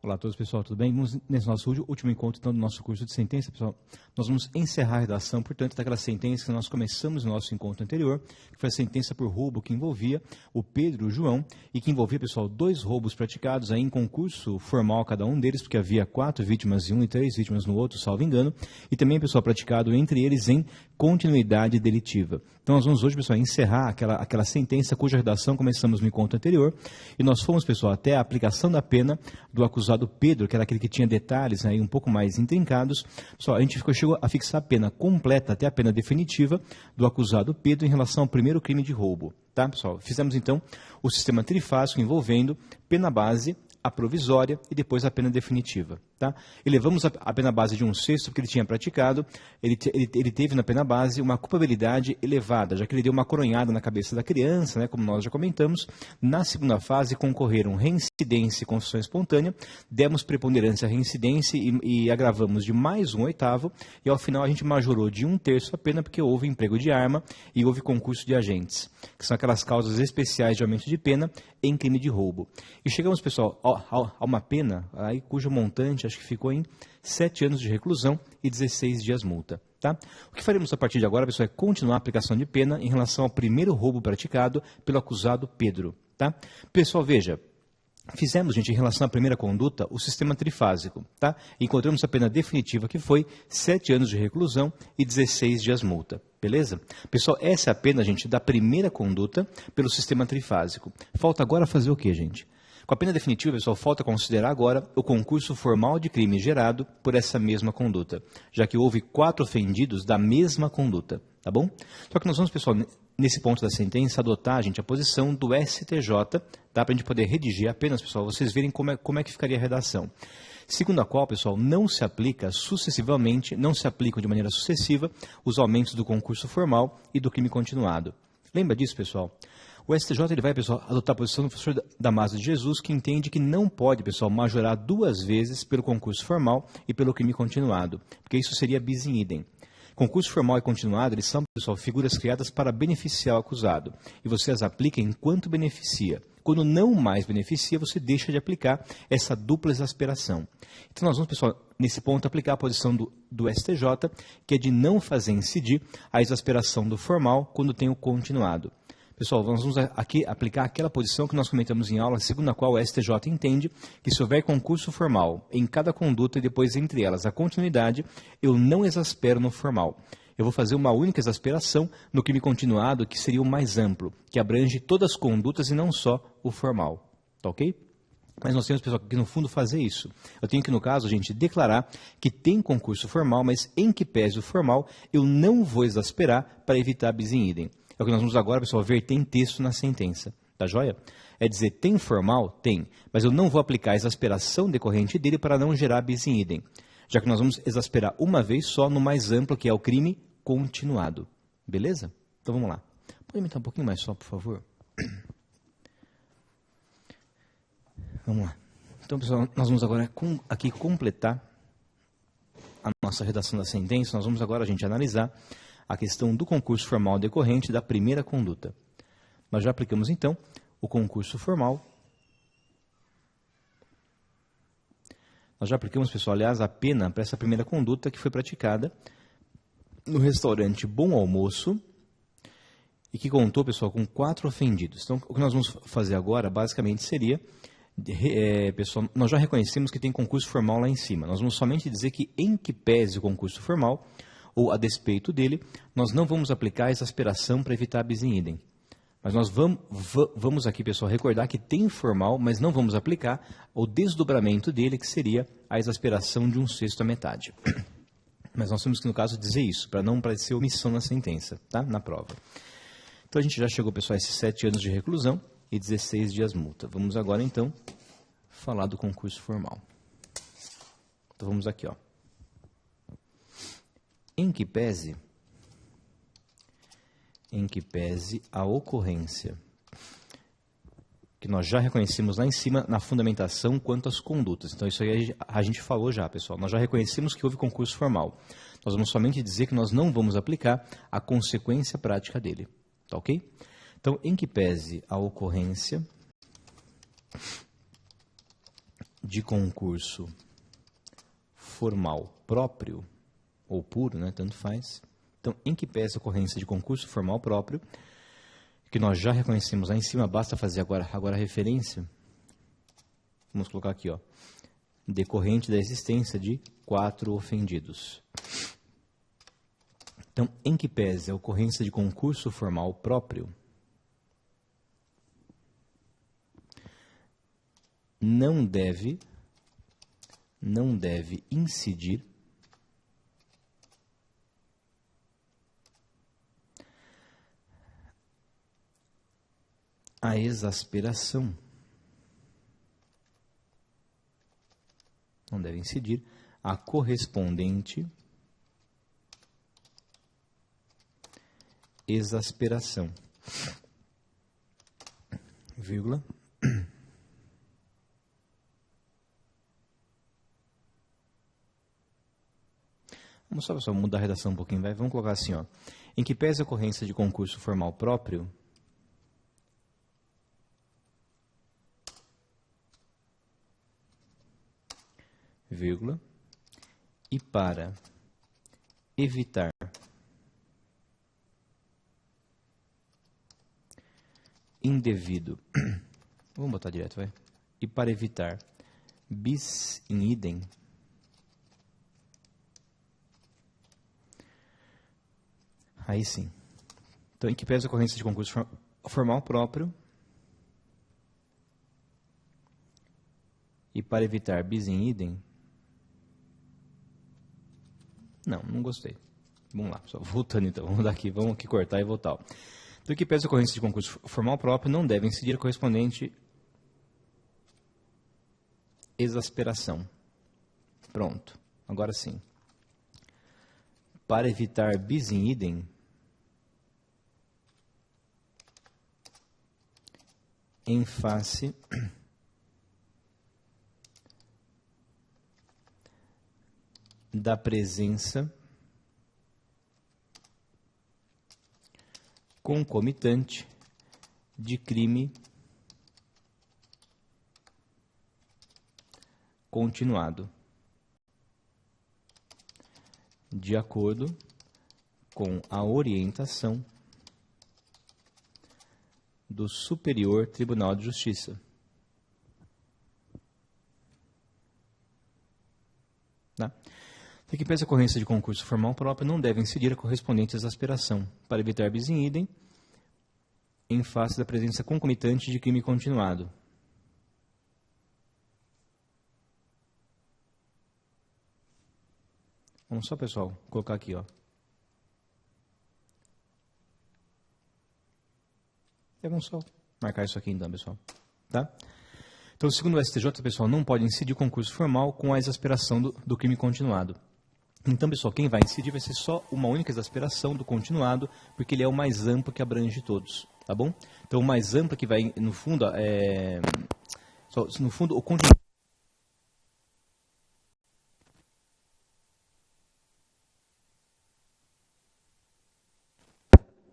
Olá a todos, pessoal, tudo bem? Vamos nesse nosso último encontro então, do nosso curso de sentença, pessoal. Nós vamos encerrar a redação, portanto, daquela sentença que nós começamos no nosso encontro anterior, que foi a sentença por roubo que envolvia o Pedro e o João, e que envolvia, pessoal, 2 roubos praticados aí em concurso formal cada um deles, porque havia 4 vítimas em um e 3 vítimas no outro, salvo engano, e também, pessoal, praticado entre eles em continuidade delitiva. Então, nós vamos hoje, pessoal, encerrar aquela sentença cuja redação começamos no encontro anterior, e nós fomos, pessoal, até a aplicação da pena do acusado Pedro, que era aquele que tinha detalhes aí um pouco mais intrincados. Pessoal, a gente chegou a fixar a pena completa até a pena definitiva do acusado Pedro em relação ao primeiro crime de roubo. Tá, pessoal? Fizemos, então, o sistema trifásico envolvendo pena base, a provisória e depois a pena definitiva. Tá? Elevamos a pena base de 1/6 porque ele tinha praticado, ele teve na pena base uma culpabilidade elevada, já que ele deu uma coronhada na cabeça da criança, né, como nós já comentamos. Na segunda fase concorreram reincidência e confissão espontânea, demos preponderância à reincidência e agravamos de mais 1/8, e ao final a gente majorou de 1/3 a pena porque houve emprego de arma e houve concurso de agentes, que são aquelas causas especiais de aumento de pena em crime de roubo. E chegamos, pessoal, a uma pena aí, cujo montante acho que ficou em 7 anos de reclusão e 16 dias multa. Tá? O que faremos a partir de agora, pessoal, é continuar a aplicação de pena em relação ao primeiro roubo praticado pelo acusado Pedro. Tá? Pessoal, veja, fizemos, gente, em relação à primeira conduta, o sistema trifásico. Tá? Encontramos a pena definitiva, que foi 7 anos de reclusão e 16 dias multa. Beleza? Pessoal, essa é a pena, gente, da primeira conduta pelo sistema trifásico. Falta agora fazer o quê, gente? Com a pena definitiva, pessoal, falta considerar agora o concurso formal de crime gerado por essa mesma conduta, já que houve 4 ofendidos da mesma conduta, tá bom? Só que nós vamos, pessoal, nesse ponto da sentença, adotar, gente, a posição do STJ, tá? Para a gente poder redigir apenas, pessoal, vocês verem como é que ficaria a redação. Segundo a qual, pessoal, não se aplica sucessivamente, não se aplicam de maneira sucessiva os aumentos do concurso formal e do crime continuado. Lembra disso, pessoal? O STJ ele vai, pessoal, adotar a posição do professor Damaso de Jesus, que entende que não pode, pessoal, majorar 2 vezes pelo concurso formal e pelo crime continuado, porque isso seria bis in idem. Concurso formal e continuado, eles são, pessoal, figuras criadas para beneficiar o acusado, e você as aplica enquanto beneficia. Quando não mais beneficia, você deixa de aplicar essa dupla exasperação. Então, nós vamos, pessoal, nesse ponto, aplicar a posição do STJ, que é de não fazer incidir a exasperação do formal quando tem o continuado. Pessoal, nós vamos aqui aplicar aquela posição que nós comentamos em aula, segundo a qual o STJ entende que se houver concurso formal em cada conduta e depois entre elas a continuidade, eu não exaspero no formal. Eu vou fazer uma única exasperação no crime continuado, que seria o mais amplo, que abrange todas as condutas e não só o formal. Tá ok? Mas nós temos, pessoal, que no fundo fazer isso. Eu tenho que, no caso, gente, declarar que tem concurso formal, mas em que pese o formal, eu não vou exasperar para evitar bis in idem. É o que nós vamos agora, pessoal, ver tem texto na sentença. Tá joia? É dizer, tem formal? Tem. Mas eu não vou aplicar a exasperação decorrente dele para não gerar bis in idem, já que nós vamos exasperar uma vez só no mais amplo, que é o crime continuado. Beleza? Então vamos lá. Pode aumentar um pouquinho mais só, por favor? Vamos lá. Então, pessoal, nós vamos agora aqui completar a nossa redação da sentença. Nós vamos agora, gente, analisar a questão do concurso formal decorrente da primeira conduta. Nós já aplicamos, então, o concurso formal. Nós já aplicamos, pessoal, aliás, a pena para essa primeira conduta que foi praticada no restaurante Bom Almoço e que contou, pessoal, com 4 ofendidos. Então, o que nós vamos fazer agora, basicamente, seria, pessoal, nós já reconhecemos que tem concurso formal lá em cima. Nós vamos somente dizer que, em que pese o concurso formal, ou a despeito dele, nós não vamos aplicar a exasperação para evitar bis in idem. Mas nós vamos aqui, pessoal, recordar que tem formal, mas não vamos aplicar o desdobramento dele, que seria a exasperação de 1/6 à metade. Mas nós temos que, no caso, dizer isso, para não parecer omissão na sentença, tá? Na prova. Então, a gente já chegou, pessoal, a esses 7 anos de reclusão e 16 dias multa. Vamos agora, então, falar do concurso formal. Então, vamos aqui, ó. Em que pese a ocorrência, que nós já reconhecemos lá em cima na fundamentação quanto às condutas. Então, isso aí a gente falou já, pessoal. Nós já reconhecemos que houve concurso formal. Nós vamos somente dizer que nós não vamos aplicar a consequência prática dele. Tá ok? Então, em que pese a ocorrência de concurso formal próprio, ou puro, né, tanto faz. Então, em que pese a ocorrência de concurso formal próprio, que nós já reconhecemos lá em cima, basta fazer agora a referência. Vamos colocar aqui, ó, decorrente da existência de 4 ofendidos. Então, em que pese a ocorrência de concurso formal próprio, não deve incidir a exasperação. Não deve incidir a correspondente exasperação. Vírgula. Vamos só, pessoal, mudar a redação um pouquinho, vai? Vamos colocar assim, ó. Em que pese a ocorrência de concurso formal próprio, vírgula, e para evitar indevido, vamos botar direto, vai? E para evitar bis in idem, aí sim. Então, em que pese a ocorrência de concurso formal próprio e para evitar bis in idem, não gostei. Vamos lá, só voltando então, vamos aqui cortar e voltar. Então, em que pese a ocorrência de concurso formal próprio, não deve incidir a correspondente exasperação. Pronto, agora sim. Para evitar bis in idem, em face da presença concomitante de crime continuado, de acordo com a orientação do Superior Tribunal de Justiça. Tá? Em que pese a ocorrência de concurso formal próprio, não deve incidir a correspondente exasperação, para evitar bis in idem, em face da presença concomitante de crime continuado. Vamos só, pessoal, colocar aqui, ó. E vamos só marcar isso aqui então, pessoal. Tá? Então, segundo o STJ, pessoal, não pode incidir o concurso formal com a exasperação do crime continuado. Então, pessoal, quem vai incidir vai ser só uma única exasperação do continuado, porque ele é o mais amplo que abrange todos, tá bom? Então, o mais amplo que vai, no fundo, o continuado.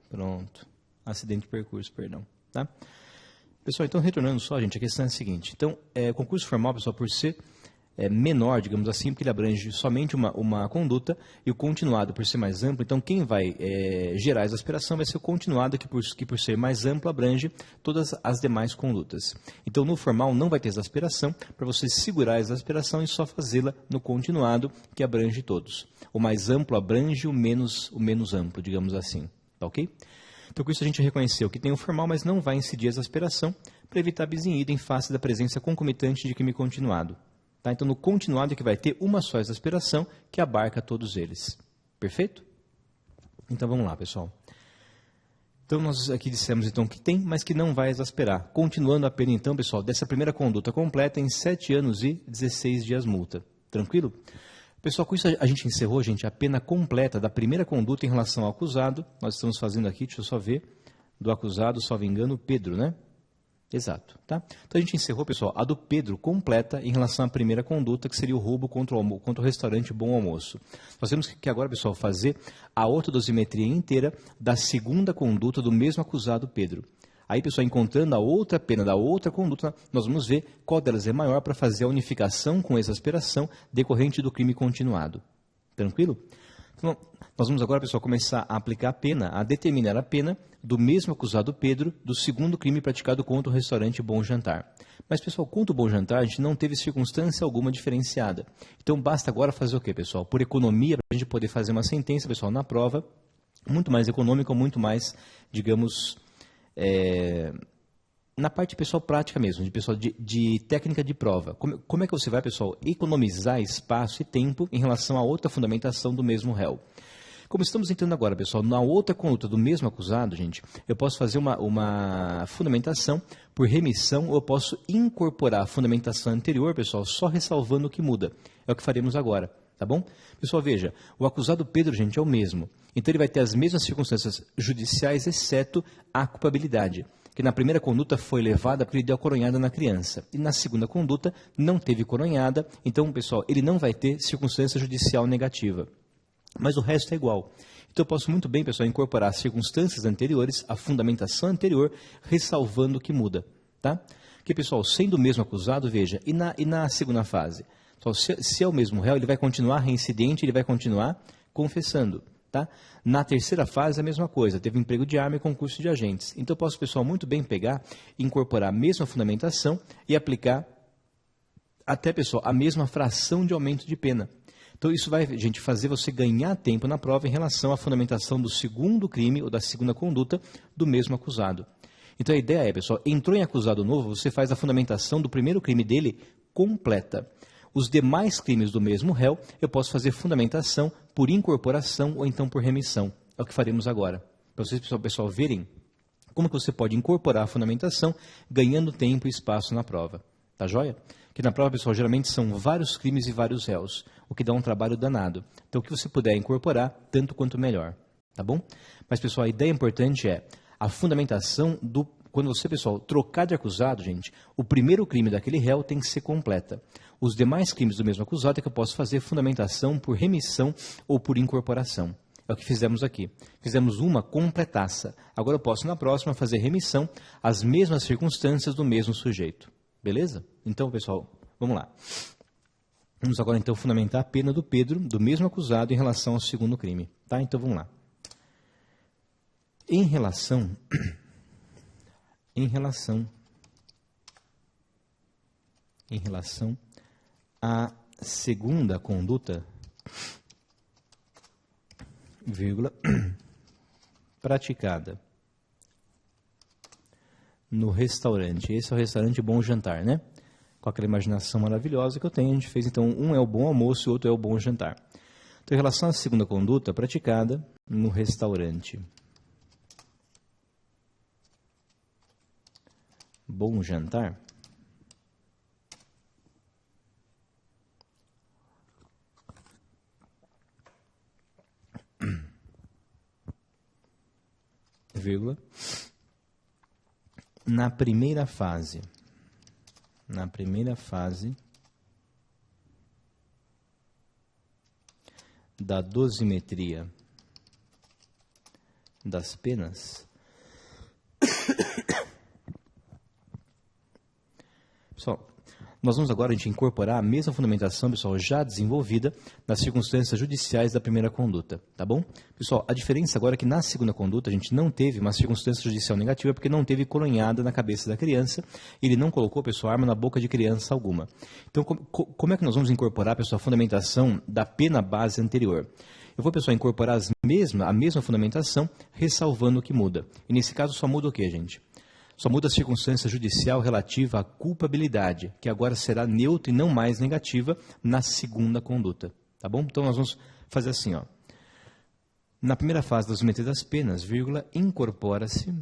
Pronto. Acidente de percurso, perdão. Tá? Pessoal, então, retornando só, gente, a questão é a seguinte. Então, o concurso formal, pessoal, por ser menor, digamos assim, porque ele abrange somente uma conduta, e o continuado, por ser mais amplo, então quem vai gerar a exasperação vai ser o continuado, que por ser mais amplo, abrange todas as demais condutas. Então, no formal, não vai ter exasperação, para você segurar a exasperação e só fazê-la no continuado, que abrange todos. O mais amplo abrange o menos amplo, digamos assim. Tá ok? Então, com isso a gente reconheceu que tem o formal, mas não vai incidir a exasperação, para evitar bis in idem em face da presença concomitante de crime continuado. Tá? Então, no continuado é que vai ter uma só exasperação, que abarca todos eles. Perfeito? Então, vamos lá, pessoal. Então, nós aqui dissemos então que tem, mas que não vai exasperar. Continuando a pena, então, pessoal, dessa primeira conduta completa em 7 anos e 16 dias multa. Tranquilo? Pessoal, com isso a gente encerrou, gente, a pena completa da primeira conduta em relação ao acusado. Nós estamos fazendo aqui, deixa eu só ver, do acusado, salvo engano, Pedro, né? Exato, tá? Então a gente encerrou, pessoal, a do Pedro completa em relação à primeira conduta, que seria o roubo contra o restaurante Bom Almoço. Nós temos que agora, pessoal, fazer a ortodosimetria inteira da segunda conduta do mesmo acusado Pedro. Aí, pessoal, encontrando a outra pena da outra conduta, nós vamos ver qual delas é maior para fazer a unificação com exasperação decorrente do crime continuado. Tranquilo? Então, nós vamos agora, pessoal, começar a aplicar a pena, a determinar a pena do mesmo acusado Pedro do segundo crime praticado contra o restaurante Bom Jantar. Mas, pessoal, contra o Bom Jantar, a gente não teve circunstância alguma diferenciada. Então, basta agora fazer o quê, pessoal? Por economia, para a gente poder fazer uma sentença, pessoal, na prova, muito mais econômica, muito mais, digamos, na parte, pessoal, prática mesmo, de técnica de prova. Como é que você vai, pessoal, economizar espaço e tempo em relação a outra fundamentação do mesmo réu? Como estamos entrando agora, pessoal, na outra conduta do mesmo acusado, gente, eu posso fazer uma fundamentação por remissão ou eu posso incorporar a fundamentação anterior, pessoal, só ressalvando o que muda. É o que faremos agora, tá bom? Pessoal, veja, o acusado Pedro, gente, é o mesmo. Então ele vai ter as mesmas circunstâncias judiciais, exceto a culpabilidade, que na primeira conduta foi levada porque ele deu a coronhada na criança. E na segunda conduta não teve coronhada, então, pessoal, ele não vai ter circunstância judicial negativa. Mas o resto é igual. Então eu posso muito bem, pessoal, incorporar as circunstâncias anteriores, a fundamentação anterior, ressalvando o que muda. Tá? Porque, pessoal, sendo o mesmo acusado, veja, e na segunda fase? Então, se é o mesmo réu, ele vai continuar reincidente, ele vai continuar confessando. Tá? Na terceira fase, a mesma coisa, teve emprego de arma e concurso de agentes. Então eu posso, pessoal, muito bem pegar, incorporar a mesma fundamentação e aplicar até, pessoal, a mesma fração de aumento de pena. Então, isso vai, gente, fazer você ganhar tempo na prova em relação à fundamentação do segundo crime ou da segunda conduta do mesmo acusado. Então, a ideia é, pessoal, entrou em acusado novo, você faz a fundamentação do primeiro crime dele completa. Os demais crimes do mesmo réu, eu posso fazer fundamentação por incorporação ou então por remissão. É o que faremos agora. Para vocês, pessoal, verem como que você pode incorporar a fundamentação ganhando tempo e espaço na prova. Tá joia? Que na prova, pessoal, geralmente são vários crimes e vários réus, o que dá um trabalho danado. Então, o que você puder incorporar, tanto quanto melhor. Tá bom? Mas, pessoal, a ideia importante é a fundamentação do... Quando você, pessoal, trocar de acusado, gente, o primeiro crime daquele réu tem que ser completa. Os demais crimes do mesmo acusado é que eu posso fazer fundamentação por remissão ou por incorporação. É o que fizemos aqui. Fizemos uma completaça. Agora eu posso, na próxima, fazer remissão às mesmas circunstâncias do mesmo sujeito. Beleza? Então, pessoal, vamos lá. Vamos agora, então, fundamentar a pena do Pedro, do mesmo acusado, em relação ao segundo crime. Tá? Então, vamos lá. Em relação à segunda conduta, vírgula, praticada no restaurante. Esse é o restaurante Bom Jantar, né? Com aquela imaginação maravilhosa que eu tenho, a gente fez, então, um é o bom almoço e o outro é o bom jantar. Então, em relação à segunda conduta, praticada no restaurante Bom Jantar, vírgula, na primeira fase da dosimetria das penas, pessoal, nós vamos agora incorporar a mesma fundamentação, pessoal, já desenvolvida nas circunstâncias judiciais da primeira conduta, tá bom? Pessoal, a diferença agora é que na segunda conduta a gente não teve uma circunstância judicial negativa porque não teve coronhada na cabeça da criança, ele não colocou, pessoal, arma na boca de criança alguma. Então, como é que nós vamos incorporar, pessoal, a fundamentação da pena base anterior? Eu vou, pessoal, incorporar a mesma fundamentação, ressalvando o que muda. E nesse caso só muda o quê, gente? Só muda a circunstância judicial relativa à culpabilidade, que agora será neutra e não mais negativa na segunda conduta. Tá bom? Então, nós vamos fazer assim, ó. Na primeira fase da dosimetria das penas, vírgula, incorpora-se,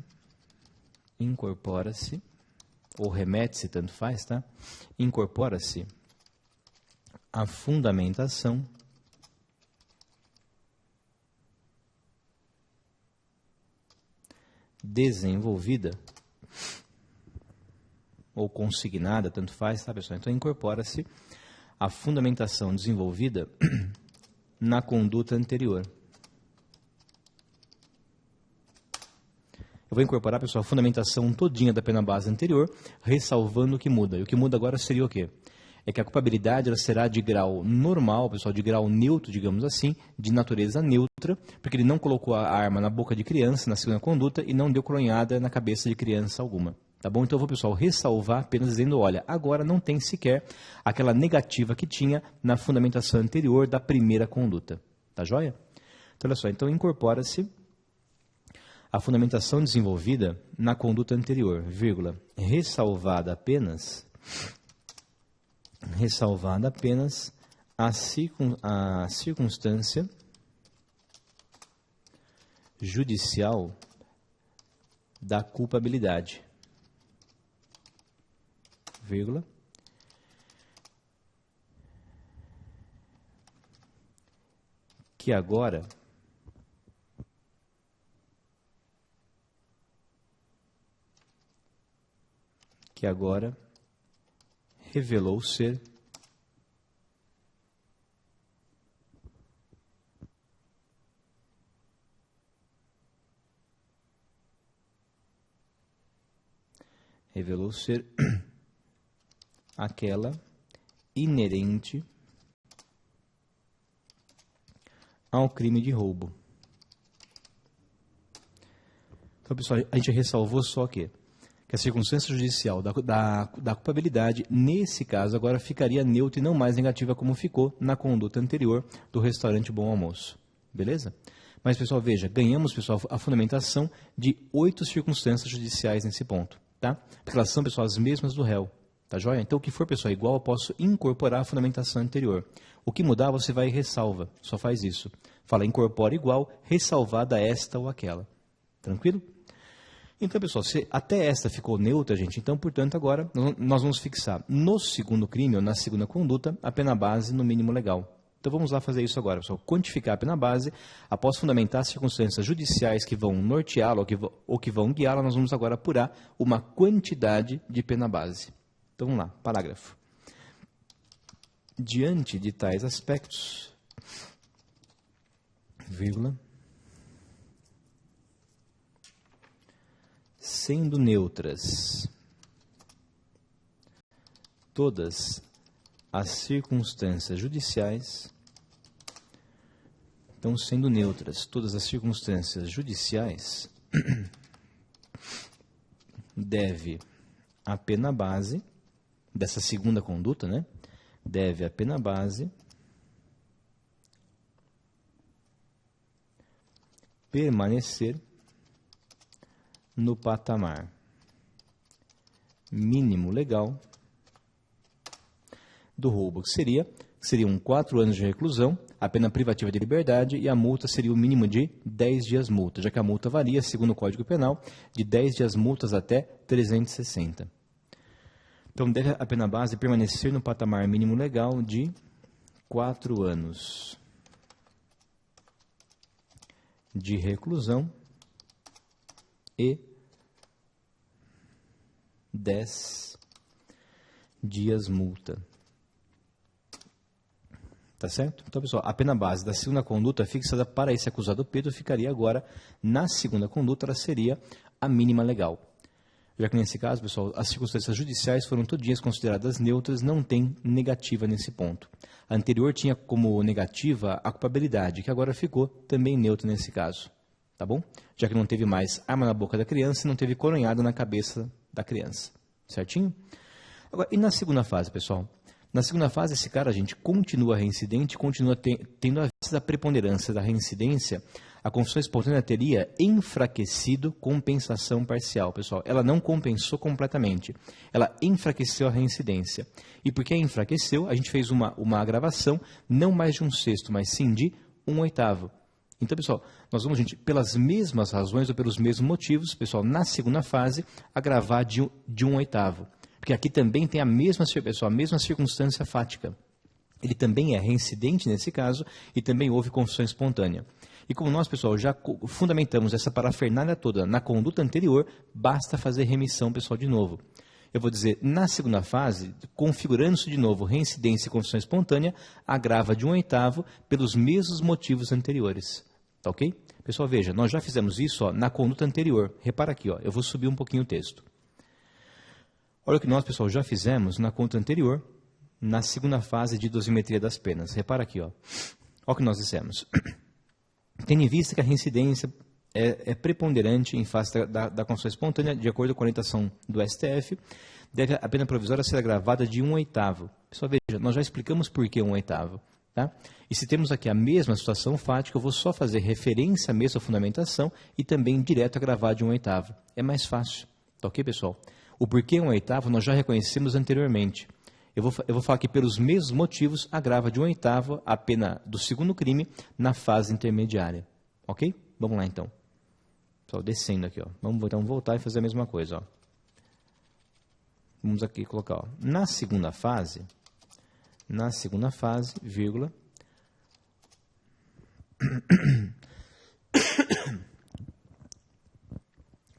ou remete-se, tanto faz, tá? Incorpora-se a fundamentação desenvolvida ou consignada, tanto faz, tá, pessoal? Então, incorpora-se a fundamentação desenvolvida na conduta anterior. Eu vou incorporar, pessoal, a fundamentação todinha da pena base anterior, ressalvando o que muda. E o que muda agora seria o quê? É que a culpabilidade ela será de grau normal, pessoal, de grau neutro, digamos assim, de natureza neutra, porque ele não colocou a arma na boca de criança, na segunda conduta, e não deu coronhada na cabeça de criança alguma. Tá bom? Então eu vou, pessoal, ressalvar apenas dizendo, olha, agora não tem sequer aquela negativa que tinha na fundamentação anterior da primeira conduta. Tá joia? Então, olha só, então incorpora-se a fundamentação desenvolvida na conduta anterior, vírgula, ressalvada apenas a circunstância judicial da culpabilidade, vírgula, que agora revelou ser aquela inerente ao crime de roubo. Então, pessoal, a gente ressalvou só que a circunstância judicial da culpabilidade, nesse caso, agora ficaria neutra e não mais negativa como ficou na conduta anterior do restaurante Bom Almoço. Beleza? Mas, pessoal, veja, ganhamos, pessoal, a fundamentação de 8 circunstâncias judiciais nesse ponto. Tá? Porque elas são, pessoal, as mesmas do réu. Tá joia? Então, o que for, pessoal, igual, eu posso incorporar a fundamentação anterior. O que mudar, você vai e ressalva. Só faz isso. Fala, incorpora igual, ressalvada esta ou aquela. Tranquilo? Então, pessoal, se até esta ficou neutra, gente, então, portanto, agora nós vamos fixar no segundo crime ou na segunda conduta a pena base no mínimo legal. Então, vamos lá fazer isso agora, pessoal. Quantificar a pena base, após fundamentar as circunstâncias judiciais que vão norteá-la ou que vão guiá-la, nós vamos agora apurar uma quantidade de pena base. Então, vamos lá, parágrafo. Diante de tais aspectos, vírgula, sendo neutras todas as circunstâncias judiciais, então, sendo neutras todas as circunstâncias judiciais, deve a pena base dessa segunda conduta, né? Deve a pena base permanecer no patamar mínimo legal do roubo, que seriam 4 anos de reclusão, a pena privativa de liberdade e a multa seria o mínimo de 10 dias multa, já que a multa varia, segundo o Código Penal, de 10 dias multas até 360. Então, deve a pena base permanecer no patamar mínimo legal de 4 anos de reclusão e 10 dias multa. Tá certo? Então, pessoal, a pena base da segunda conduta fixada para esse acusado Pedro ficaria agora, na segunda conduta, ela seria a mínima legal. Já que nesse caso, pessoal, as circunstâncias judiciais foram todinhas consideradas neutras, não tem negativa nesse ponto. A anterior tinha como negativa a culpabilidade, que agora ficou também neutra nesse caso. Tá bom? Já que não teve mais arma na boca da criança e não teve coronhada na cabeça da criança. Certinho? Agora, e na segunda fase, pessoal? Na segunda fase, esse cara, a gente continua reincidente, continua tendo a vista da preponderância da reincidência, a confissão espontânea teria enfraquecido compensação parcial, pessoal. Ela não compensou completamente, ela enfraqueceu a reincidência. E porque enfraqueceu, a gente fez uma agravação, não mais de 1/6, mas sim de 1/8. Então, pessoal, nós vamos, gente, pelas mesmas razões ou pelos mesmos motivos, pessoal, na segunda fase, agravar de 1/8. Porque aqui também tem a mesma circunstância fática. Ele também é reincidente nesse caso e também houve confissão espontânea. E como nós, pessoal, já fundamentamos essa parafernália toda na conduta anterior, basta fazer remissão, pessoal, de novo. Eu vou dizer, na segunda fase, configurando-se de novo reincidência e confissão espontânea, agrava de 1/8 pelos mesmos motivos anteriores. Tá ok? Pessoal, veja, nós já fizemos isso ó, na conduta anterior. Repara aqui, ó, eu vou subir um pouquinho o texto. Olha o que nós, pessoal, já fizemos na conduta anterior, na segunda fase de dosimetria das penas. Repara aqui, ó. Olha o que nós dissemos. Tendo em vista que a reincidência é preponderante em face da construção espontânea, de acordo com a orientação do STF, deve a pena provisória ser agravada de 1/8. Pessoal, veja, nós já explicamos por que 1/8. Tá? E se temos aqui a mesma situação fática, eu vou só fazer referência à mesma fundamentação e também direto agravar de 1/8. É mais fácil. Tá ok, pessoal? O porquê 1/8 nós já reconhecemos anteriormente. Eu vou falar que pelos mesmos motivos agrava de 1/8 a pena do segundo crime na fase intermediária. Ok? Vamos lá então. Pessoal, descendo aqui. Ó. Vamos então voltar e fazer a mesma coisa. Ó. Vamos aqui colocar. Ó. Na segunda fase, vírgula,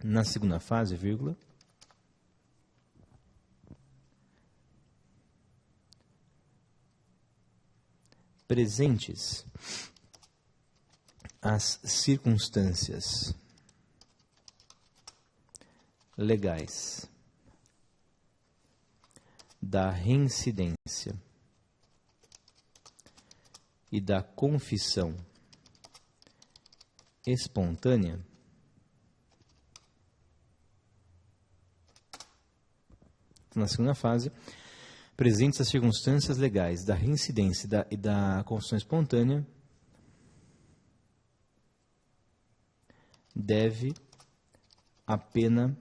na segunda fase, vírgula, presentes as circunstâncias legais da reincidência e da confissão espontânea, na segunda fase, presentes as circunstâncias legais da reincidência e da confissão espontânea, deve a pena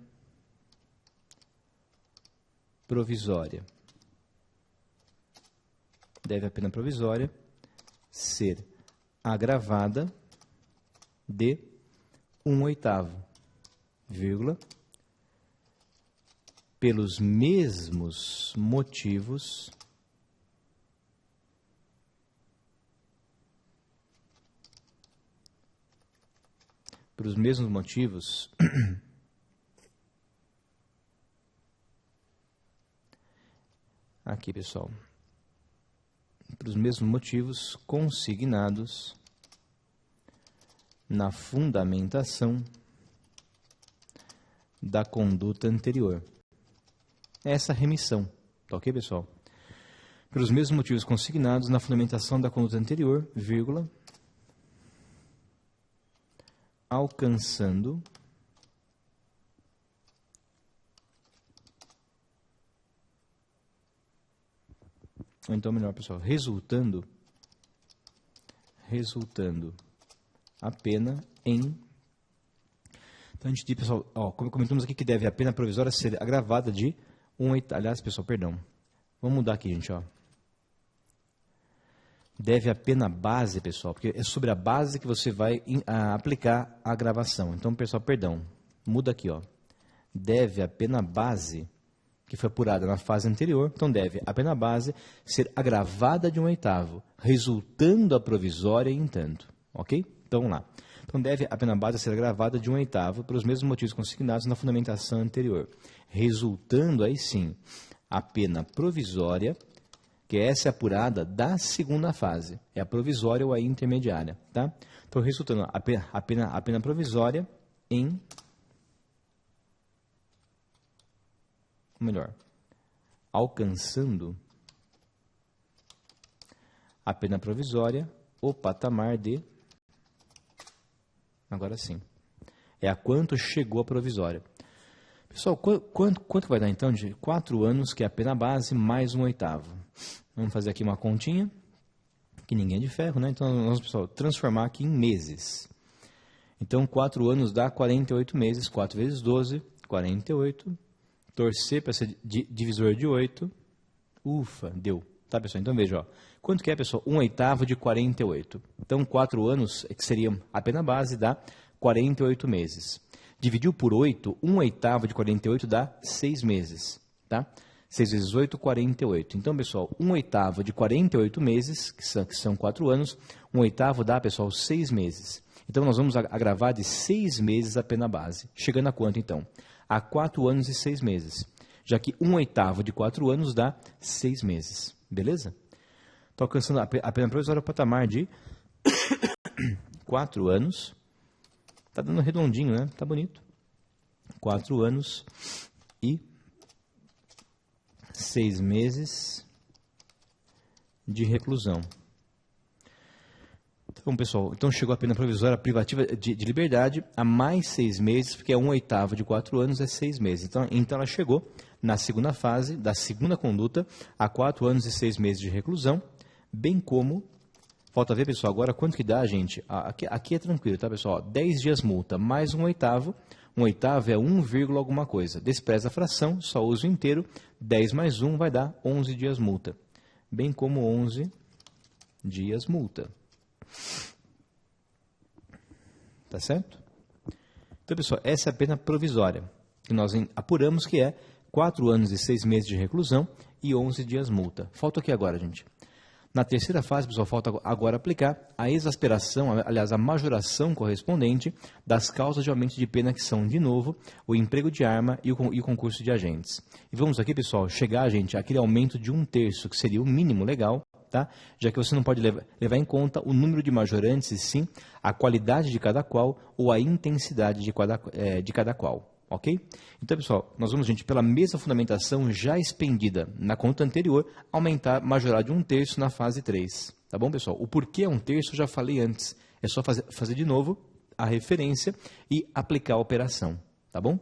provisória. Deve a pena provisória ser agravada de 1/8, vírgula, pelos mesmos motivos aqui, pessoal, pelos mesmos motivos consignados na fundamentação da conduta anterior. Essa remissão, tá ok, pessoal? Pelos mesmos motivos consignados na fundamentação da conduta anterior, vírgula, alcançando ou então melhor, pessoal, resultando a pena em... Então a gente diz, pessoal, ó, como comentamos aqui que deve a pena provisória ser agravada de 1/8. Aliás, pessoal, perdão. Vamos mudar aqui, gente, ó. Deve a pena base, pessoal, porque é sobre a base que você vai aplicar a agravação. Então, pessoal, perdão. Muda aqui, ó. Deve a pena base, que foi apurada na fase anterior, então deve a pena base ser agravada de 1/8, resultando a provisória em tanto. Ok? Então, vamos lá. Então, deve a pena base ser agravada de 1/8 pelos mesmos motivos consignados na fundamentação anterior, resultando, aí sim, a pena provisória, que essa é apurada da segunda fase, é a provisória ou a intermediária, tá? Então, resultando a pena provisória em, ou melhor, alcançando a pena provisória o patamar de, agora sim, é a quanto chegou a provisória. Pessoal, quanto vai dar então de 4 anos, que é a pena base, mais 1/8? Vamos fazer aqui uma continha, que ninguém é de ferro, né? Então, nós vamos, pessoal, transformar aqui em meses. Então, 4 anos dá 48 meses, 4 vezes 12, 48. Torcer para ser divisor de 8. Ufa, deu. Tá, pessoal? Então, veja, ó. Quanto que é, pessoal? 1/8 de 48. Então, 4 anos, que seria a pena base, dá 48 meses. Dividiu por 8, 1/8 de 48 dá 6 meses, tá? 6 vezes 8, 48. Então, pessoal, 1/8 de 48 meses, que são 4 anos, 1/8 dá, pessoal, 6 meses. Então, nós vamos agravar de 6 meses a pena base. Chegando a quanto, então? A 4 anos e 6 meses. Já que 1/8 de 4 anos dá 6 meses. Beleza? Estou alcançando a pena provisória ao patamar de 4 anos. Tá dando redondinho, né? Tá bonito. 4 anos e 6 meses de reclusão. Então, pessoal, então chegou a pena provisória privativa de liberdade a mais 6 meses, porque é 1/8 de 4 anos, é 6 meses. Então ela chegou na segunda fase da segunda conduta a 4 anos e 6 meses de reclusão, bem como, falta ver, pessoal, agora quanto que dá, gente? Aqui é tranquilo, tá, pessoal? 10 dias multa mais 1/8. 1/8 é 1, alguma coisa. Despreza a fração, só usa o inteiro. 10 mais 1 vai dar 11 dias multa. Bem como 11 dias multa. Tá certo? Então, pessoal, essa é a pena provisória, que nós apuramos que é 4 anos e 6 meses de reclusão e 11 dias multa. Falta o que agora, gente? Na terceira fase, pessoal, falta agora aplicar a exasperação, aliás, a majoração correspondente das causas de aumento de pena, que são, de novo, o emprego de arma e o concurso de agentes. E vamos aqui, pessoal, chegar, gente, àquele aumento de 1/3, que seria o mínimo legal, tá? Já que você não pode levar em conta o número de majorantes, e sim a qualidade de cada qual ou a intensidade de cada qual. Ok? Então, pessoal, nós vamos, gente, pela mesma fundamentação já expendida na conta anterior, majorar de 1/3 na fase 3. Tá bom, pessoal? O porquê é 1/3 eu já falei antes. É só fazer de novo a referência e aplicar a operação. Tá bom?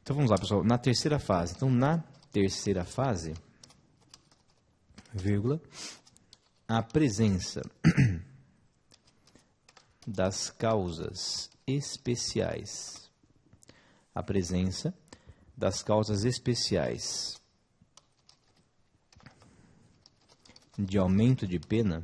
Então, vamos lá, pessoal. Na terceira fase. Então, na terceira fase, vírgula, a presença das causas especiais. A presença das causas especiais de aumento de pena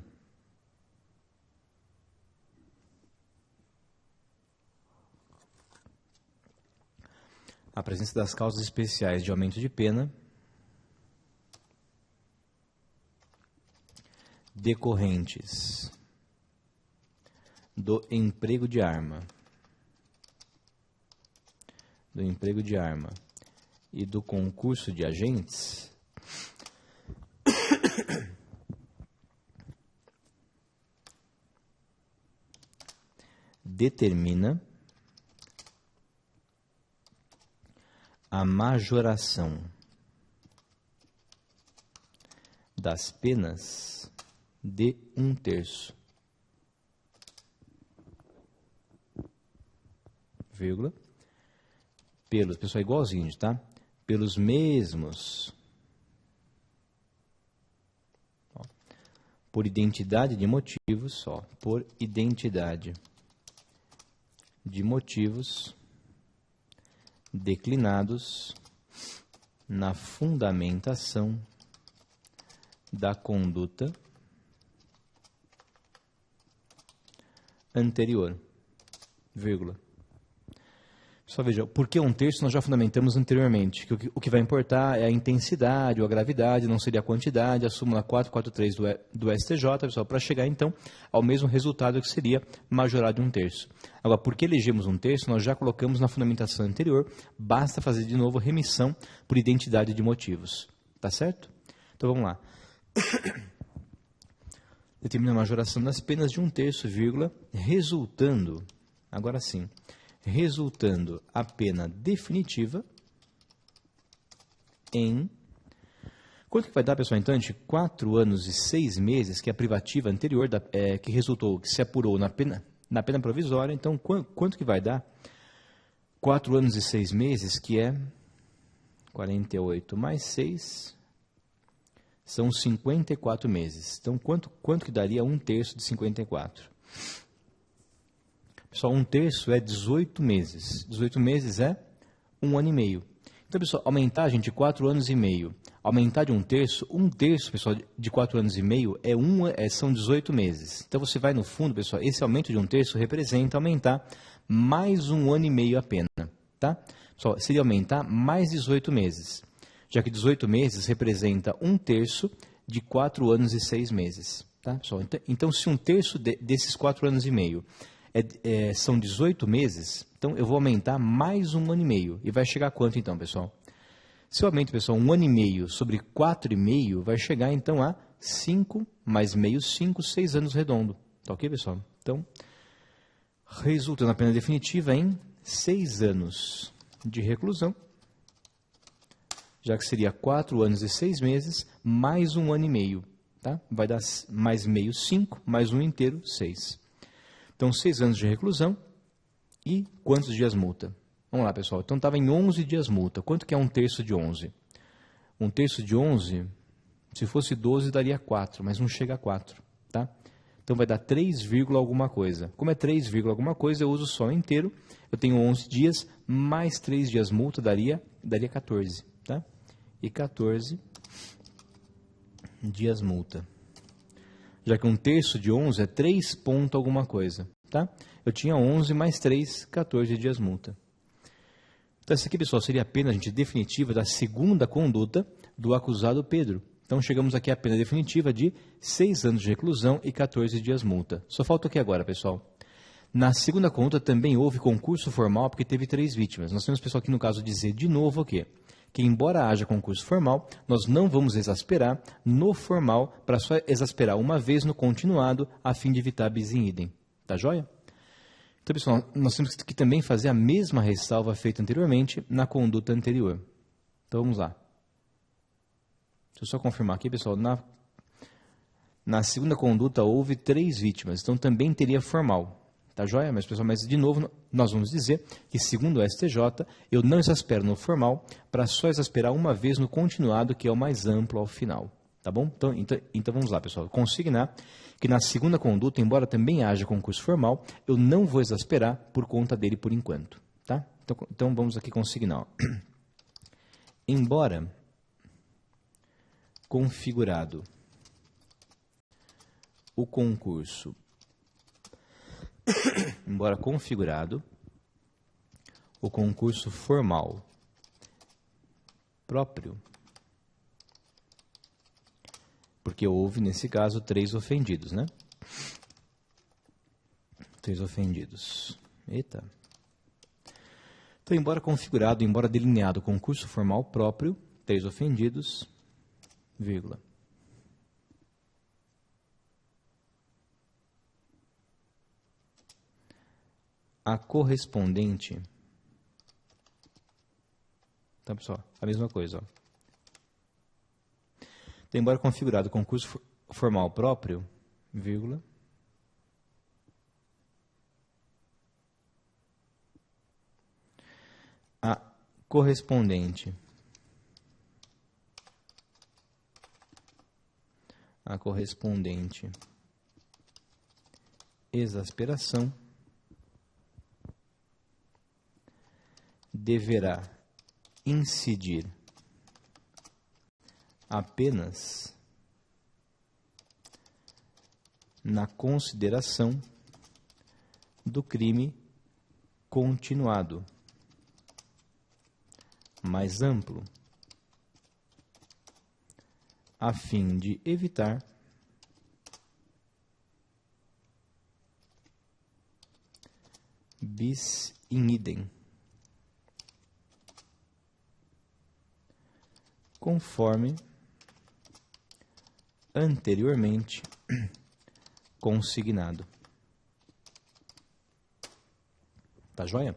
a presença das causas especiais de aumento de pena decorrentes do emprego de arma e do concurso de agentes determina a majoração das penas de 1/3, vírgula, pessoal, igualzinho, tá? Pelos mesmos, ó, por identidade de motivos, ó, por identidade de motivos declinados na fundamentação da conduta anterior, vírgula. Só veja, por que 1/3 nós já fundamentamos anteriormente, que o que vai importar é a intensidade ou a gravidade, não seria a quantidade, a súmula 443 do STJ, pessoal, para chegar então ao mesmo resultado, que seria majorar de 1/3. Agora, por que elegemos 1/3, nós já colocamos na fundamentação anterior, basta fazer de novo remissão por identidade de motivos, tá certo? Então vamos lá. Determina a majoração das penas de 1/3, vírgula, resultando, agora sim, resultando a pena definitiva em... Quanto que vai dar, pessoal, então, de 4 anos e 6 meses, que é a privativa anterior, que resultou, que se apurou na pena provisória. Então, quanto que vai dar? 4 anos e 6 meses, que é 48 mais 6, são 54 meses. Então, quanto que daria 1/3 de 54? Pessoal, 1/3 é 18 meses. 18 meses é 1 ano e meio. Então, pessoal, aumentar, gente, de 4 anos e meio, aumentar de 1/3, pessoal, de 4 anos e meio são 18 meses. Então, você vai no fundo, pessoal, esse aumento de 1/3 representa aumentar mais 1 ano e meio a pena, tá? Pessoal, seria aumentar mais 18 meses, já que 18 meses representa 1/3 de 4 anos e 6 meses, tá, pessoal? Então, se 1/3 desses 4 anos e meio são 18 meses, então eu vou aumentar mais 1 ano e meio. E vai chegar a quanto então, pessoal? Se eu aumento, pessoal, 1 ano e meio sobre 4,5, vai chegar então a 5 mais meio, 5, 6 anos redondo. Tá ok, pessoal? Então, resulta na pena definitiva em 6 anos de reclusão, já que seria 4 anos e 6 meses, mais 1 ano e meio. Tá? Vai dar mais meio 5, mais 1 inteiro 6. Então, 6 anos de reclusão e quantos dias multa? Vamos lá, pessoal. Então, estava em 11 dias multa. Quanto que é 1/3 de 11? 1/3 de 11, se fosse 12, daria 4, mas não chega a 4. Tá? Então, vai dar 3, alguma coisa. Como é 3, alguma coisa, eu uso só o inteiro. Eu tenho 11 dias, mais 3 dias multa, daria 14. Tá? E 14 dias multa. Já que 1/3 de 11 é 3 ponto alguma coisa. Tá? Eu tinha 11 mais 3, 14 dias multa. Então, essa aqui, pessoal, seria a pena, gente, definitiva da segunda conduta do acusado Pedro. Então, chegamos aqui à pena definitiva de 6 anos de reclusão e 14 dias multa. Só falta o que agora, pessoal? Na segunda conduta também houve concurso formal, porque teve 3 vítimas. Nós temos, pessoal, aqui no caso dizer de novo o quê? Que embora haja concurso formal, nós não vamos exasperar no formal para só exasperar uma vez no continuado, a fim de evitar bis in idem. Tá joia? Então, pessoal, nós temos que também fazer a mesma ressalva feita anteriormente na conduta anterior. Então, vamos lá. Deixa eu só confirmar aqui, pessoal. Na segunda conduta houve 3 vítimas, então também teria formal. Tá joia? Mas, pessoal, de novo, nós vamos dizer que, segundo o STJ, eu não exaspero no formal para só exasperar uma vez no continuado, que é o mais amplo ao final. Tá bom? Então vamos lá, pessoal. Consignar que na segunda conduta, embora também haja concurso formal, eu não vou exasperar por conta dele por enquanto. Tá? Então vamos aqui consignar. Ó. Embora configurado o concurso, embora configurado o concurso formal próprio, porque houve, nesse caso, 3 ofendidos, né? 3 ofendidos. Eita. Então, embora configurado, embora delineado o concurso formal próprio, 3 ofendidos, vírgula. A correspondente... Então, pessoal, a mesma coisa, ó. Então, embora configurado o concurso formal próprio, vírgula, a correspondente exasperação deverá incidir apenas na consideração do crime continuado, mais amplo, a fim de evitar bis in idem, conforme anteriormente consignado. Tá joia?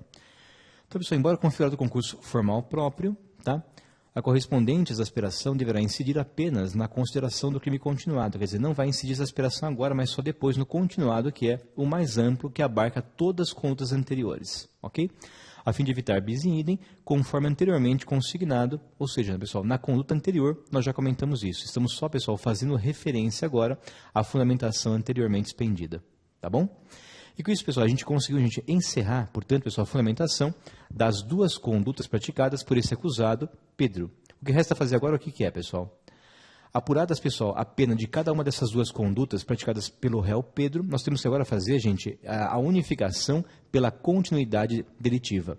Então, pessoal, embora configurado o concurso formal próprio, tá? A correspondente exasperação deverá incidir apenas na consideração do crime continuado. Quer dizer, não vai incidir exasperação agora, mas só depois no continuado, que é o mais amplo, que abarca todas as condutas anteriores. Ok? A fim de evitar bis in idem, conforme anteriormente consignado, ou seja, pessoal, na conduta anterior, nós já comentamos isso. Estamos só, pessoal, fazendo referência agora à fundamentação anteriormente expendida. Tá bom? E com isso, pessoal, a gente conseguiu encerrar, portanto, pessoal, a fundamentação das 2 condutas praticadas por esse acusado, Pedro. O que resta fazer agora, o que é, pessoal? Apuradas, pessoal, a pena de cada uma dessas 2 condutas praticadas pelo réu Pedro, nós temos que agora fazer, gente, a unificação pela continuidade delitiva.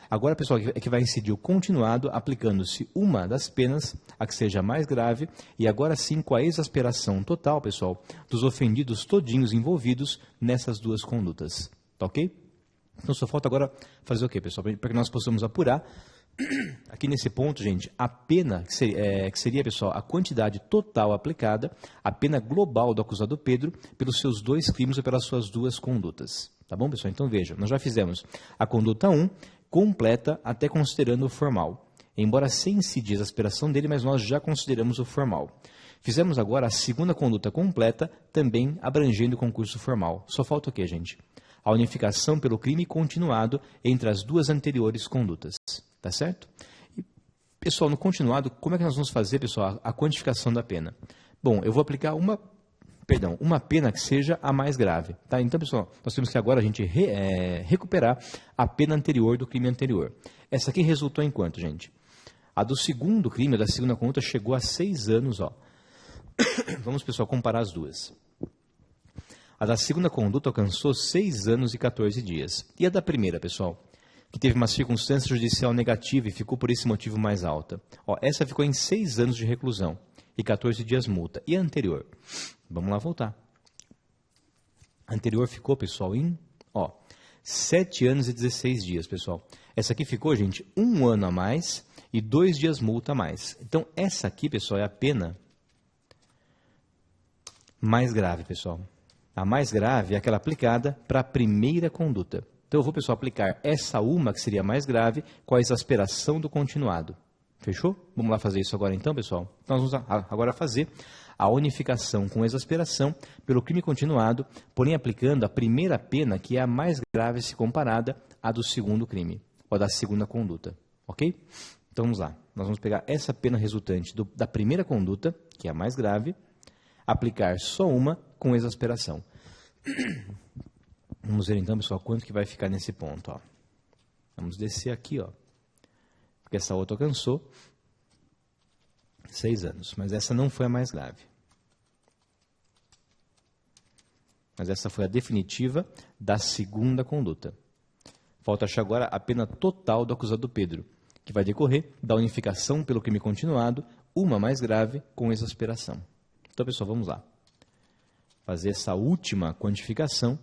Agora, pessoal, é que vai incidir o continuado, aplicando-se uma das penas, a que seja mais grave, e agora sim com a exasperação total, pessoal, dos ofendidos todinhos envolvidos nessas 2 condutas. Tá ok? Então, só falta agora fazer o quê, pessoal? Para que nós possamos apurar, aqui nesse ponto, gente, a pena, que seria, pessoal, a quantidade total aplicada, a pena global do acusado Pedro, pelos seus 2 crimes ou pelas suas 2 condutas. Tá bom, pessoal? Então, veja, nós já fizemos a conduta 1, completa até considerando o formal. Embora sem incidir a exasperação dele, mas nós já consideramos o formal. Fizemos agora a segunda conduta completa, também abrangendo o concurso formal. Só falta o quê, gente? A unificação pelo crime continuado entre as duas anteriores condutas. Tá certo? E, pessoal, no continuado, como é que nós vamos fazer, pessoal, a quantificação da pena? Bom, eu vou aplicar uma pena que seja a mais grave. Tá? Então, pessoal, nós temos que agora a gente recuperar a pena anterior do crime anterior. Essa aqui resultou em quanto, gente? A do segundo crime, a da segunda conduta, chegou a 6 anos. Ó. Vamos, pessoal, comparar as duas. A da segunda conduta alcançou 6 anos e 14 dias. E a da primeira, pessoal? Que teve uma circunstância judicial negativa e ficou por esse motivo mais alta. Ó, essa ficou em 6 anos de reclusão e 14 dias multa. E a anterior? Vamos lá voltar. A anterior ficou, pessoal, em 7 anos e 16 dias, pessoal. Essa aqui ficou, gente, 1 ano a mais e 2 dias multa a mais. Então, essa aqui, pessoal, é a pena mais grave, pessoal. A mais grave é aquela aplicada para a primeira conduta. Então, eu vou, pessoal, aplicar essa uma, que seria a mais grave, com a exasperação do continuado. Fechou? Vamos lá fazer isso agora então, pessoal? Então, nós vamos agora fazer a unificação com exasperação pelo crime continuado, porém aplicando a primeira pena, que é a mais grave se comparada à do segundo crime, ou da segunda conduta. Ok? Então, vamos lá. Nós vamos pegar essa pena resultante da primeira conduta, que é a mais grave, aplicar só uma com exasperação. Vamos ver então, pessoal, quanto que vai ficar nesse ponto. Ó. Vamos descer aqui, ó, porque essa outra alcançou 6 anos, mas essa não foi a mais grave. Mas essa foi a definitiva da segunda conduta. Falta achar agora a pena total do acusado Pedro, que vai decorrer da unificação pelo crime continuado, uma mais grave com exasperação. Então, pessoal, vamos lá. Fazer essa última quantificação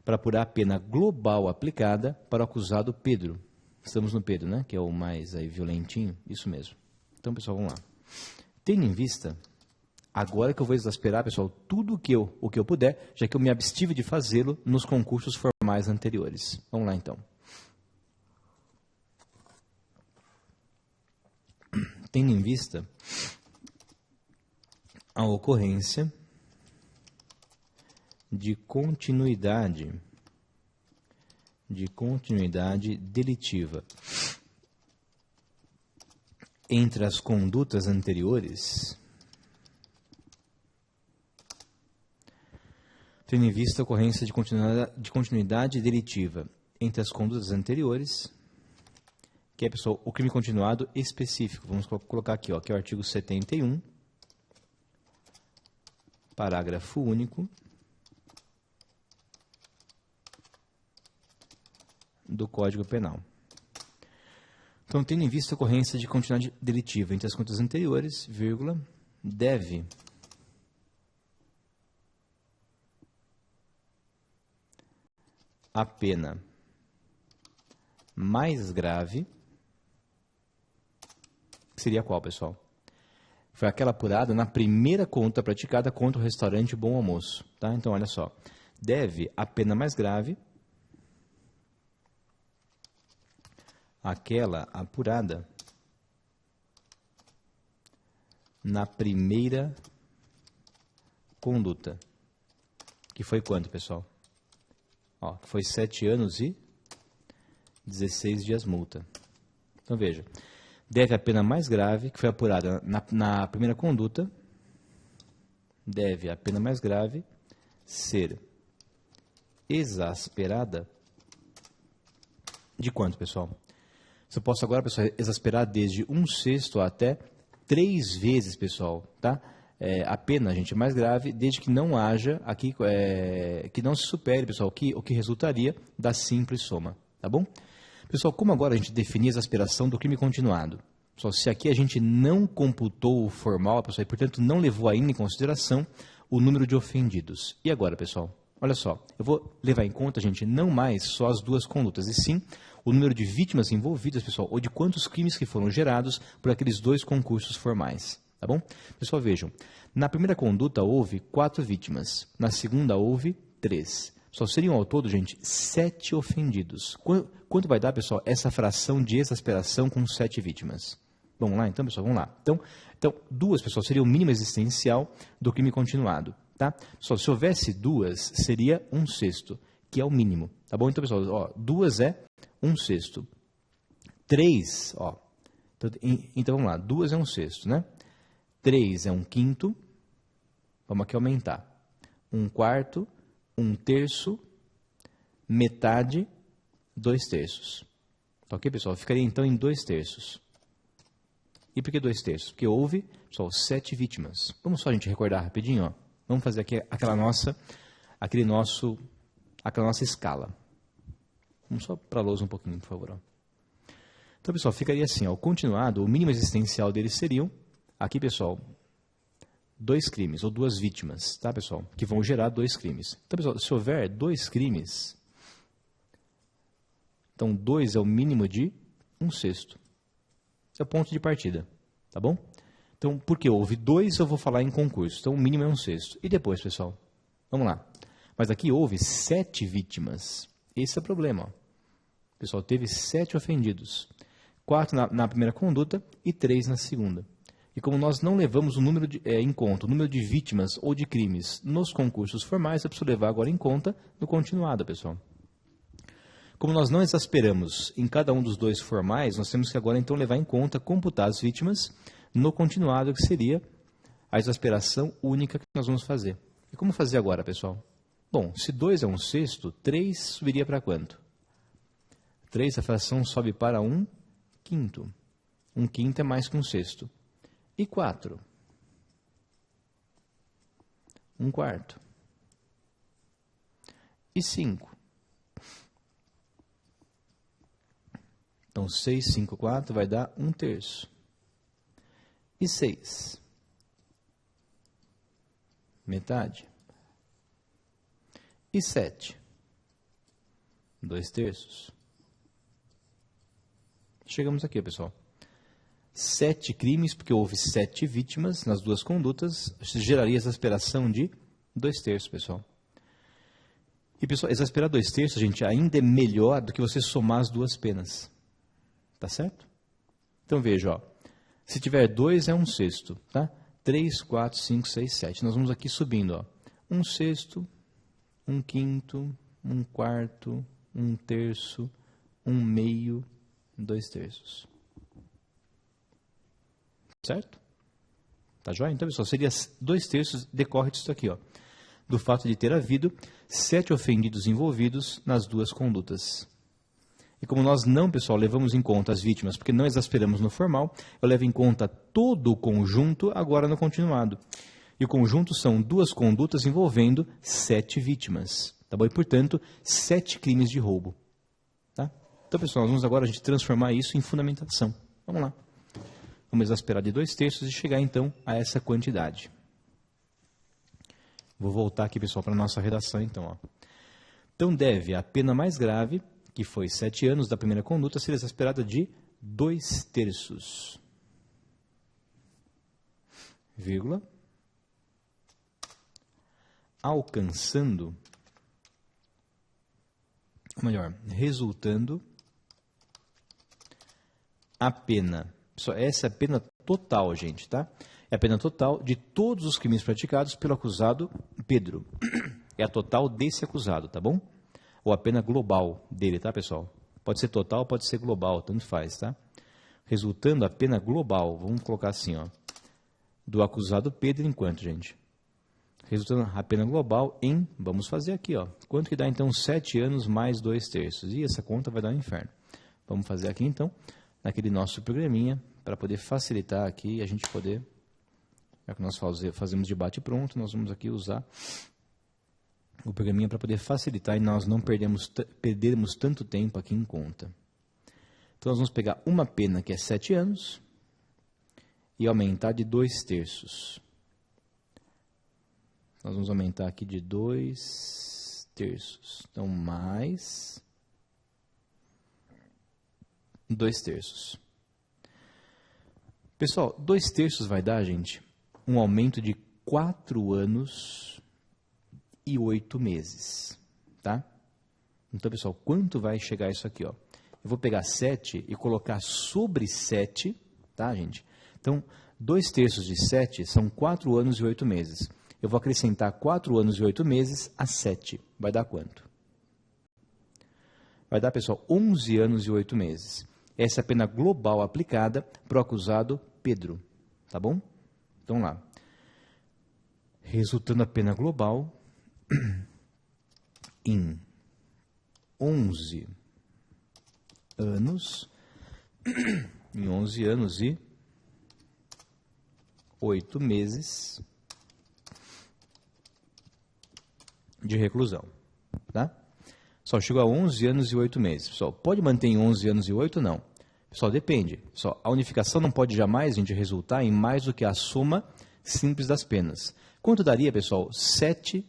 para apurar a pena global aplicada para o acusado Pedro. Estamos no Pedro, né? Que é o mais aí, violentinho. Isso mesmo. Então, pessoal, vamos lá. Tendo em vista, agora que eu vou exasperar, pessoal, tudo o que eu puder, já que eu me abstive de fazê-lo nos concursos formais anteriores. Vamos lá, então. Tendo em vista a ocorrência de continuidade delitiva entre as condutas anteriores, tendo em vista a ocorrência de continuidade delitiva entre as condutas anteriores, que é, pessoal, o crime continuado específico. Vamos colocar aqui, ó, que é o artigo 71, parágrafo único, do Código Penal. Então, tendo em vista a ocorrência de continuidade delitiva entre as condutas anteriores, vírgula, deve a pena mais grave, seria qual, pessoal? Foi aquela apurada na primeira conduta praticada contra o restaurante Bom Almoço. Tá? Então, olha só. Deve a pena mais grave aquela apurada na primeira conduta. Que foi quanto, pessoal? Ó, foi 7 anos e 16 dias multa. Então, veja. Deve a pena mais grave, que foi apurada na primeira conduta, deve a pena mais grave ser exasperada de quanto, pessoal? Eu posso agora, pessoal, exasperar desde 1/6 até 3 vezes, pessoal, tá? A pena, gente, é mais grave, desde que não haja aqui, que não se supere, pessoal, o que resultaria da simples soma, tá bom? Pessoal, como agora a gente define a exasperação do crime continuado? Pessoal, se aqui a gente não computou o formal, pessoal, e portanto não levou ainda em consideração o número de ofendidos. E agora, pessoal? Olha só, eu vou levar em conta, gente, não mais só as duas condutas, e sim o número de vítimas envolvidas, pessoal, ou de quantos crimes que foram gerados por aqueles 2 concursos formais, tá bom? Pessoal, vejam, na primeira conduta houve 4 vítimas, na segunda houve 3. Só seriam ao todo, gente, 7 ofendidos. Quanto vai dar, pessoal, essa fração de exasperação com 7 vítimas? Vamos lá, então, pessoal, vamos lá. Então 2, pessoal, seria o mínimo existencial do crime continuado, tá? Só se houvesse 2, seria 1/6, que é o mínimo, tá bom? Então, pessoal, ó, 2 é 1/6. 3, ó, então vamos lá, 2 é 1/6, né? 3 é 1/5, vamos aqui aumentar. 1/4, 1/3, metade, 2/3. Tá ok, pessoal? Ficaria então em 2/3. E por que 2/3? Porque houve, pessoal, 7 vítimas. Vamos só a gente recordar rapidinho, ó. Vamos fazer aqui aquela nossa escala. Vamos só para a lousa um pouquinho, por favor. Ó. Então, pessoal, ficaria assim, ó, o continuado, o mínimo existencial deles seriam, aqui, pessoal, 2 crimes, ou 2 vítimas, tá, pessoal? Que vão gerar 2 crimes. Então, pessoal, se houver 2 crimes, então 2 é o mínimo de 1/6. Esse é o ponto de partida, tá bom? Então, porque houve 2, eu vou falar em concurso. Então, o mínimo é 1/6. E depois, pessoal? Vamos lá. Mas aqui houve 7 vítimas. Esse é o problema, ó. Pessoal, teve 7 ofendidos. 4 na primeira conduta e 3 na segunda. E como nós não levamos o número em conta, o número de vítimas ou de crimes nos concursos formais, eu preciso levar agora em conta no continuado, pessoal. Como nós não exasperamos em cada um dos 2 formais, nós temos que agora então levar em conta, computar as vítimas no continuado, que seria a exasperação única que nós vamos fazer. E como fazer agora, pessoal? Bom, se 2 é 1/6, 3 subiria para quanto? 3, a fração sobe para 1/5. 1/5 é mais que 1/6. E 4? 1/4. E 5? Então, 6, 5, 4 vai dar 1/3. E 6? Metade. E 7? 2/3. Chegamos aqui, pessoal. 7 crimes, porque houve 7 vítimas nas 2 condutas, geraria exasperação de 2/3, pessoal. E, pessoal, exasperar 2/3, gente, ainda é melhor do que você somar as 2 penas. Tá certo? Então, veja, ó. Se tiver 2 é 1/6, tá? 3, 4, 5, 6, 7. Nós vamos aqui subindo, ó. 1/6, 1/5, 1/4, 1/3, 1/2, 2/3. Certo? Tá joia? Então, pessoal, seria 2/3 decorre disso aqui, ó. Do fato de ter havido 7 ofendidos envolvidos nas 2 condutas. E como nós não, pessoal, levamos em conta as vítimas, porque não exasperamos no formal, eu levo em conta todo o conjunto agora no continuado. E o conjunto são 2 condutas envolvendo 7 vítimas. Tá bom? E, portanto, 7 crimes de roubo. Tá? Então, pessoal, nós vamos agora a gente transformar isso em fundamentação. Vamos lá. Vamos exasperar de 2/3 e chegar, então, a essa quantidade. Vou voltar aqui, pessoal, para a nossa redação, então. Ó. Então, deve a pena mais grave, que foi 7 anos da primeira conduta, ser exasperada de 2/3. Vírgula. Alcançando, ou melhor, resultando a pena. Essa é a pena total, gente, tá? É a pena total de todos os crimes praticados pelo acusado Pedro. É a total desse acusado, tá bom? Ou a pena global dele, tá, pessoal? Pode ser total, pode ser global, tanto faz, tá? Resultando a pena global, vamos colocar assim, ó, do acusado Pedro em quanto, gente? Resultando a pena global em, vamos fazer aqui, ó, quanto que dá, então, 7 anos mais 2/3? E essa conta vai dar um inferno. Vamos fazer aqui, então, naquele nosso programinha, para poder facilitar aqui e a gente poder, já que nós fazemos debate pronto, nós vamos aqui usar o programinha para poder facilitar e nós não perdermos tanto tempo aqui em conta. Então, nós vamos pegar uma pena que é 7 anos e aumentar de 2/3. Nós vamos aumentar aqui de 2/3. Então, mais 2/3. Pessoal, 2/3 vai dar, gente, um aumento de 4 anos e 8 meses. tá? Então, pessoal, quanto vai chegar isso aqui, ó? Eu vou pegar 7 e colocar sobre 7, tá, gente? Então, 2/3 de 7 são 4 anos e 8 meses. Eu vou acrescentar 4 anos e 8 meses a 7. Vai dar quanto? Vai dar, pessoal, 11 anos e 8 meses. Essa é a pena global aplicada para o acusado Pedro, tá bom? Então, lá. Resultando a pena global em 11 anos, em 11 anos e 8 meses de reclusão, tá? Pessoal, chegou a 11 anos e 8 meses. Pessoal, pode manter em 11 anos e 8? Não. Pessoal, depende. Pessoal, a unificação não pode jamais, gente, resultar em mais do que a soma simples das penas. Quanto daria, pessoal? 7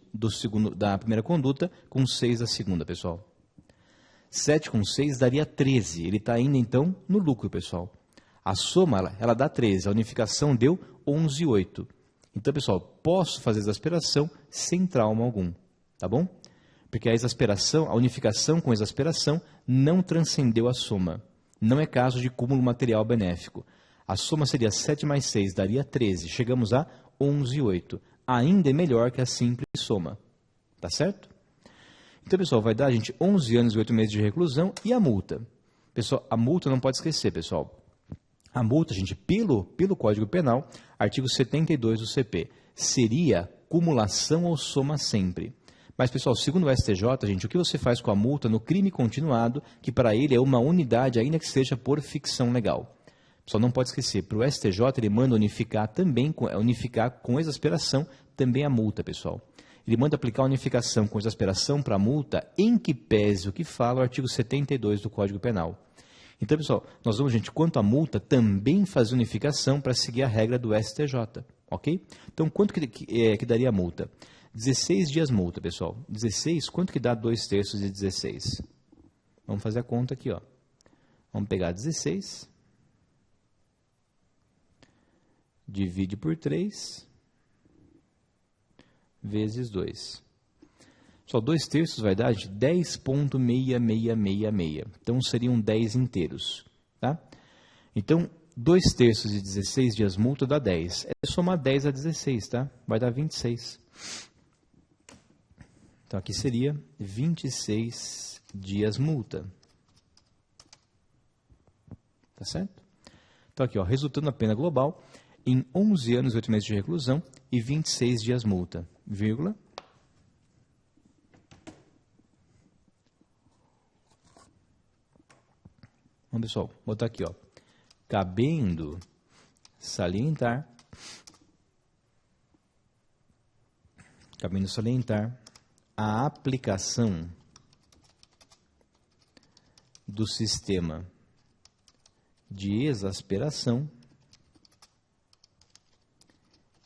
da primeira conduta com 6 da segunda, pessoal. 7 com 6 daria 13. Ele está ainda, então, no lucro, pessoal. A soma, ela dá 13. A unificação deu 11 e 8. Então, pessoal, posso fazer exasperação sem trauma algum. Tá bom? Porque a unificação com exasperação não transcendeu a soma. Não é caso de cúmulo material benéfico. A soma seria 7 mais 6, daria 13. Chegamos a 11 e 8. Ainda é melhor que a simples soma. Tá certo? Então, pessoal, vai dar, gente, 11 anos e 8 meses de reclusão e a multa. Pessoal, a multa não pode esquecer, pessoal. A multa, gente, pelo Código Penal, artigo 72 do CP, seria cumulação ou soma sempre. Mas, pessoal, segundo o STJ, gente, o que você faz com a multa no crime continuado, que para ele é uma unidade, ainda que seja por ficção legal. Pessoal, não pode esquecer, para o STJ ele manda unificar com exasperação também a multa, pessoal. Ele manda aplicar a unificação com exasperação para a multa, em que pese o que fala o artigo 72 do Código Penal. Então, pessoal, nós vamos, gente, quanto à multa, também fazer unificação para seguir a regra do STJ, ok? Então, quanto que daria a multa? 16 dias multa, pessoal. 16, quanto que dá 2/3 de 16? Vamos fazer a conta aqui, ó. Vamos pegar 16, divide por 3, vezes 2. Só 2/3 vai dar de 10,6666. Então, seriam 10 inteiros, tá? Então, 2/3 de 16 dias multa dá 10. É somar 10 a 16, tá? Vai dar 26. Então, aqui seria 26 dias multa. Tá certo? Então, aqui, ó, resultando a pena global em 11 anos e 8 meses de reclusão e 26 dias multa, vírgula. Vamos, pessoal, botar aqui, ó. Cabendo salientar a aplicação do sistema de exasperação,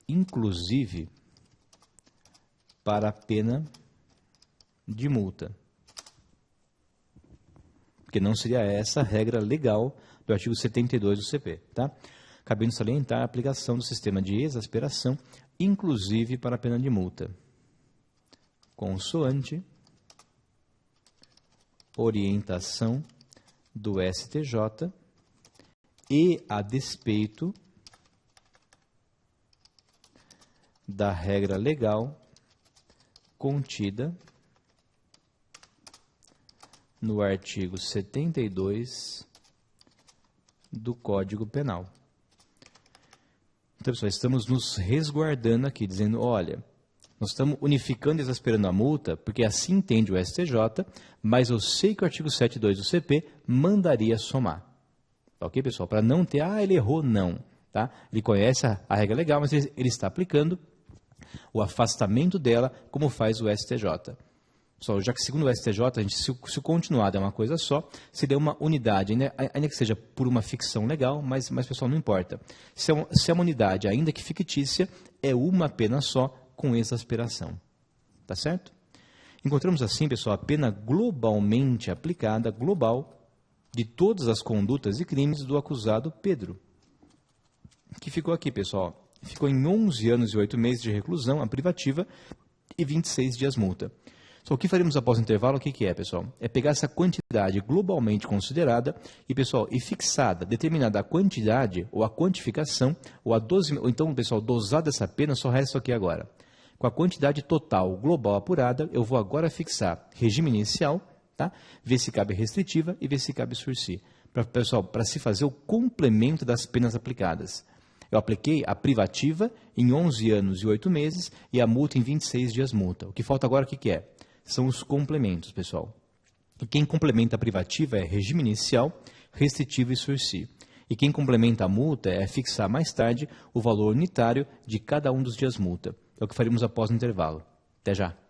inclusive para a pena de multa. Porque não seria essa a regra legal do artigo 72 do CP, tá? Cabendo salientar a aplicação do sistema de exasperação, inclusive para a pena de multa. Consoante orientação do STJ e a despeito da regra legal contida no artigo 72 do Código Penal. Então, pessoal, estamos nos resguardando aqui, dizendo, olha, nós estamos unificando e exasperando a multa, porque assim entende o STJ, mas eu sei que o artigo 72 do CP mandaria somar. Tá ok, pessoal? Para não ter, ele errou, não. Tá? Ele conhece a regra legal, mas ele está aplicando o afastamento dela, como faz o STJ. Pessoal, já que segundo o STJ, a gente, se o continuado é uma coisa só, seria uma unidade, ainda que seja por uma ficção legal, mas pessoal, não importa. Se é uma unidade, ainda que fictícia, é uma pena só com exasperação. Tá certo? Encontramos assim, pessoal, a pena globalmente aplicada, global, de todas as condutas e crimes do acusado Pedro. Que ficou aqui, pessoal. Ficou em 11 anos e 8 meses de reclusão, a privativa, e 26 dias multa. Só o que faremos após o intervalo, o que é, pessoal? É pegar essa quantidade globalmente considerada e, pessoal, e fixada, determinada a quantidade ou a quantificação, ou a dose, ou então, pessoal, dosada essa pena, só resta aqui agora. Com a quantidade total global apurada, eu vou agora fixar regime inicial, tá? Ver se cabe restritiva e ver se cabe sursi. Pessoal, para se fazer o complemento das penas aplicadas. Eu apliquei a privativa em 11 anos e 8 meses e a multa em 26 dias multa. O que falta agora, o que é? São os complementos, pessoal. E quem complementa a privativa é regime inicial, restritivo e sursi. E quem complementa a multa é fixar mais tarde o valor unitário de cada um dos dias multa. É o que faremos após o intervalo. Até já.